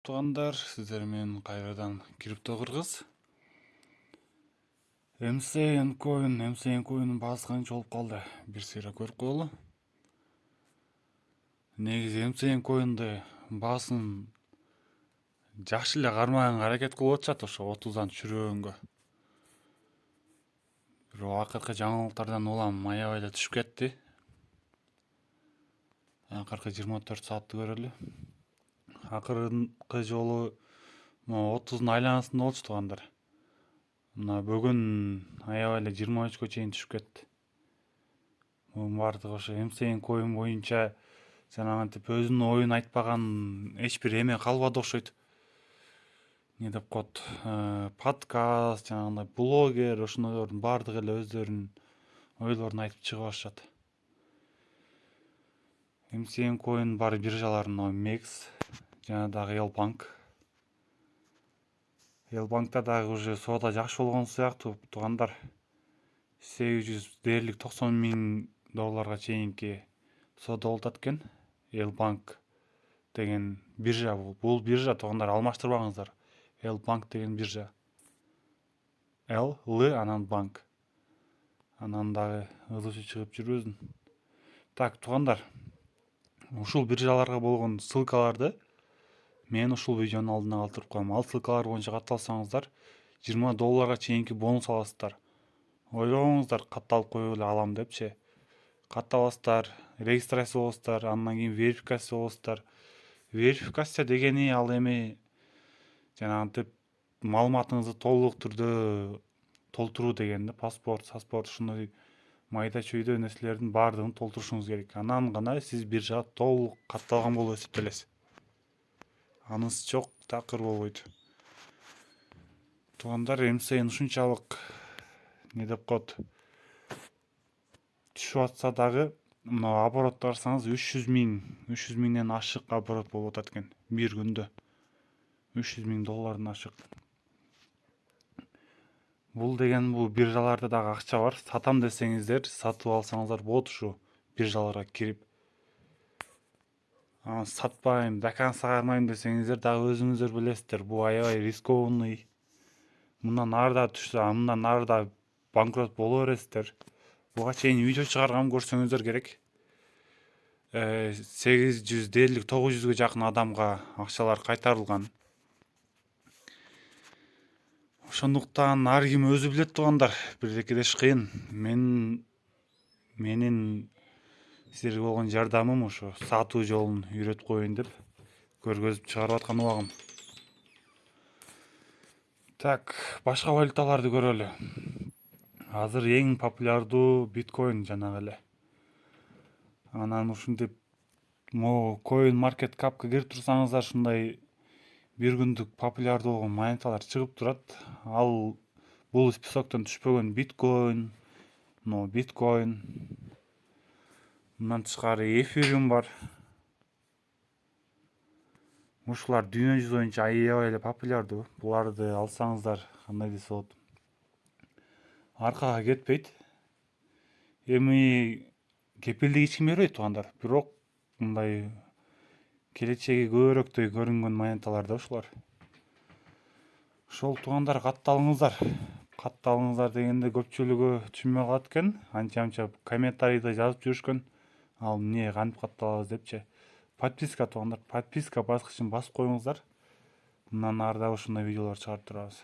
Туугандар, сиздер менен кайрадан крипто кыргыз. MCN coin'ун баасы канча болуп калды? Бир сыйра көрүп коелу. Негизи MCN coin'ды баасын жакшы эле кармаганга аракет кылып атышат, ошо 30дан түшүргөнгө. Бирок акыркы жаңылыктардан улам аябай эле түшүп кетти. Акыркы 24 саатты көрөлү. Акыркы жолу 30'дун айланасында болчу туугандар. Мына бүгүн аябай эле 23кө чейин түшүп кетти. Мунун баардыгы ошо MCN coin боюнча жанагынтип өзүнүн оюн айтпаган эч бир эме калбады окшойт. Не деп коет, подкаст, жанагындай блогер, ошондордун баардыгы эле өздөрүнүн ойлорун айтып чыгып атышат. MCN coin бар биржаларына MEX жана дагы Elbank. Elbank'та дагы уже соода жакшы болгон сыяктуу туугандар. 800 дээрлик $90,000 чейинки соода болуп атат экен. Elbank деген биржа бул биржа туугандар, алмаштырбаңыздар. Elbank деген биржа. L анан банк. Анан дагы ызычы чыгып жүрбөсүн. Так, туугандар. Ушул биржаларга болгон ссылкаларды мен ушул видеонун алдына калтырып коем. Ал ссылкалар боюнча катталсаңыздар $20 чейинки бонус аласыздар. Ойлобоңуздар катталып коюп эле алам депчи. Катталасыздар, регистрация болосуздар, андан кийин верификация болосуздар. Верификация дегени ал эми жанагынтип маалыматыңызды толук түрдө толтуруу деген да. Паспорт ушундай майда чүйдө нерселердин баардыгын толтурушуңуз керек. Анан гана сиз биржага толук катталган болуп эсептелесиз. Анысы жок, такыр болбойт. Туугандар, MCN ушунчалык не деп коет, түшүп атса дагы мына оборотто карасаңыз 300 миңден ашык оборот болуп атат экен бир күндө. $300,000 ашык. Бул деген бул биржаларда дагы акча бар. Сатам десеңиздер, сатып алсаңыздар болот ушу биржаларга кирип. Сатпайм, до конца кармайм десеңиздер дагы өзүңүздөр билесиздер, бул аябай рискованный. Мындан арыда түшсө, мындан арыда банкрот боло бересиздер. Буга чейин видео чыгаргам, көрсөңүздөр керек. 800 дээрлик 900ге жакын адамга акчалар кайтарылган. Ошондуктан ар ким өзү билет туугандар. Бирдекелеш кыйын. Менин силерге болгон жардамым ошо сатуу жолун үйрөтүп коеюн деп көргөзүп чыгарып аткан убагым. Так, башка валюталарды көрөлү. Азыр эң популярдуу биткоин жанагы эле. Анан ушинтип coin market cap'ка кирип турсаңыздар, ушундай бир күндүк популярдуу болгон монеталар чыгып турат. Ал бул списоктон түшпөгөн биткоин, мындан тышкары эфириум бар. Ушулар дүйнө жүзү боюнча аябай эле популярдуу. Буларды алсаңыздар кандай десе болот, аркага кетпейт. Эми кепилдик эч ким бербейт туугандар, бирок мындай келечеги көбүрөөктөй көрүнгөн монеталар да ушулар. Ошол туугандар, катталыңыздар дегенде көпчүлүгү түшүнбөй калат экен. Анча комментарийде жазып жүрүшкөн. Ал эмне, кантип катталабыз депчи. Подписка туугандар, подписка баскычын басып коюңуздар. Мындан ары да ушундай видеолор чыгарып турабыз.